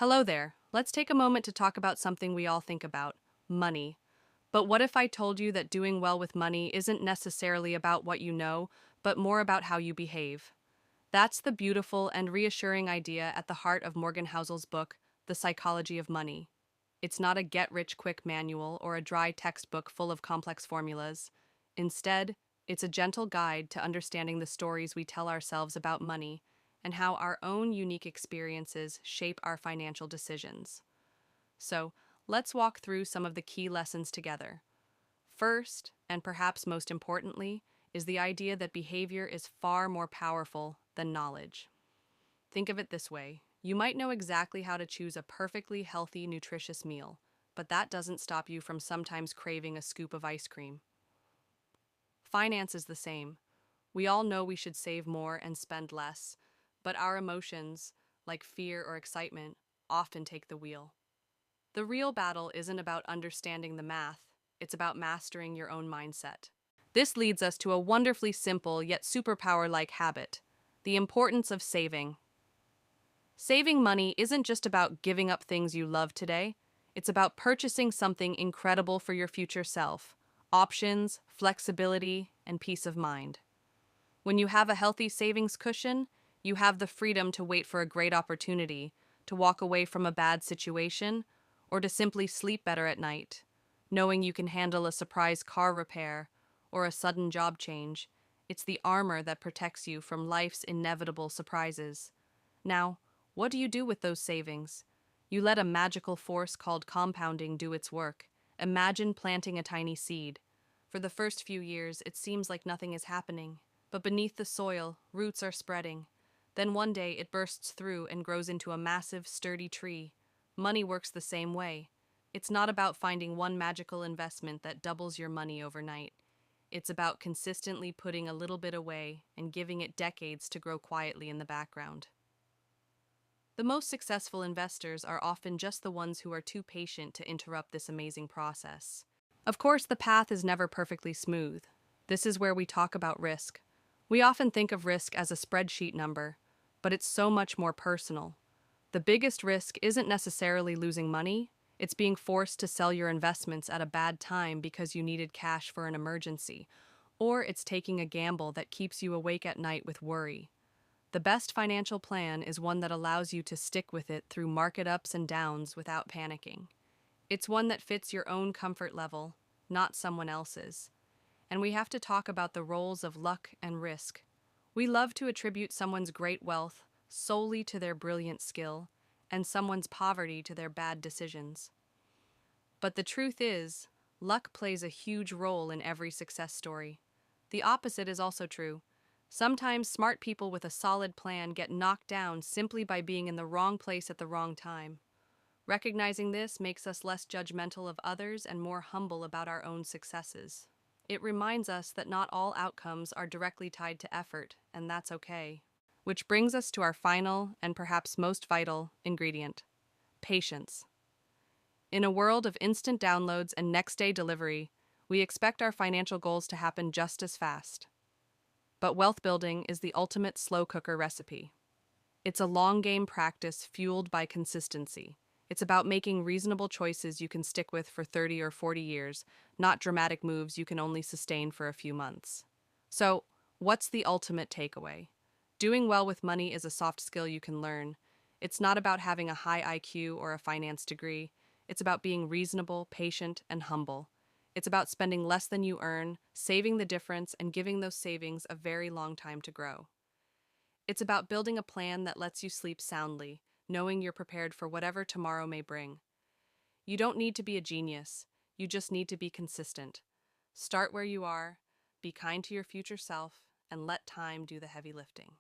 Hello there. Let's take a moment to talk about something we all think about money. But what if I told you that doing well with money isn't necessarily about what you know, but more about how you behave? That's the beautiful and reassuring idea at the heart of Morgan Housel's book, The Psychology of Money. It's not a get rich quick manual or a dry textbook full of complex formulas. Instead, it's a gentle guide to understanding the stories we tell ourselves about money and how our own unique experiences shape our financial decisions. So, let's walk through some of the key lessons together. First, and perhaps most importantly, is the idea that behavior is far more powerful than knowledge. Think of it this way: you might know exactly how to choose a perfectly healthy, nutritious meal, but that doesn't stop you from sometimes craving a scoop of ice cream. Finance is the same. We all know we should save more and spend less, but our emotions, like fear or excitement, often take the wheel. The real battle isn't about understanding the math, it's about mastering your own mindset. This leads us to a wonderfully simple yet superpower-like habit: the importance of saving. Saving money isn't just about giving up things you love today, it's about purchasing something incredible for your future self: options, flexibility, and peace of mind. When you have a healthy savings cushion, you have the freedom to wait for a great opportunity, to walk away from a bad situation, or to simply sleep better at night, knowing you can handle a surprise car repair or a sudden job change. It's the armor that protects you from life's inevitable surprises. Now, what do you do with those savings? You let a magical force called compounding do its work. Imagine planting a tiny seed. For the first few years, it seems like nothing is happening, but beneath the soil, roots are spreading. Then one day it bursts through and grows into a massive, sturdy tree. Money works the same way. It's not about finding one magical investment that doubles your money overnight. It's about consistently putting a little bit away and giving it decades to grow quietly in the background. The most successful investors are often just the ones who are too patient to interrupt this amazing process. Of course, the path is never perfectly smooth. This is where we talk about risk. We often think of risk as a spreadsheet number, but it's so much more personal. The biggest risk isn't necessarily losing money, it's being forced to sell your investments at a bad time because you needed cash for an emergency, or it's taking a gamble that keeps you awake at night with worry. The best financial plan is one that allows you to stick with it through market ups and downs without panicking. It's one that fits your own comfort level, not someone else's. And we have to talk about the roles of luck and risk. We love to attribute someone's great wealth solely to their brilliant skill, and someone's poverty to their bad decisions. But the truth is, luck plays a huge role in every success story. The opposite is also true. Sometimes smart people with a solid plan get knocked down simply by being in the wrong place at the wrong time. Recognizing this makes us less judgmental of others and more humble about our own successes. It reminds us that not all outcomes are directly tied to effort, and that's okay. Which brings us to our final and perhaps most vital ingredient: patience. In a world of instant downloads and next-day delivery, we expect our financial goals to happen just as fast. But wealth building is the ultimate slow cooker recipe. It's a long game practice fueled by consistency. It's about making reasonable choices you can stick with for 30 or 40 years, not dramatic moves you can only sustain for a few months. So, what's the ultimate takeaway? Doing well with money is a soft skill you can learn. It's not about having a high IQ or a finance degree. It's about being reasonable, patient, and humble. It's about spending less than you earn, saving the difference, and giving those savings a very long time to grow. It's about building a plan that lets you sleep soundly, knowing you're prepared for whatever tomorrow may bring. You don't need to be a genius, you just need to be consistent. Start where you are, be kind to your future self, and let time do the heavy lifting.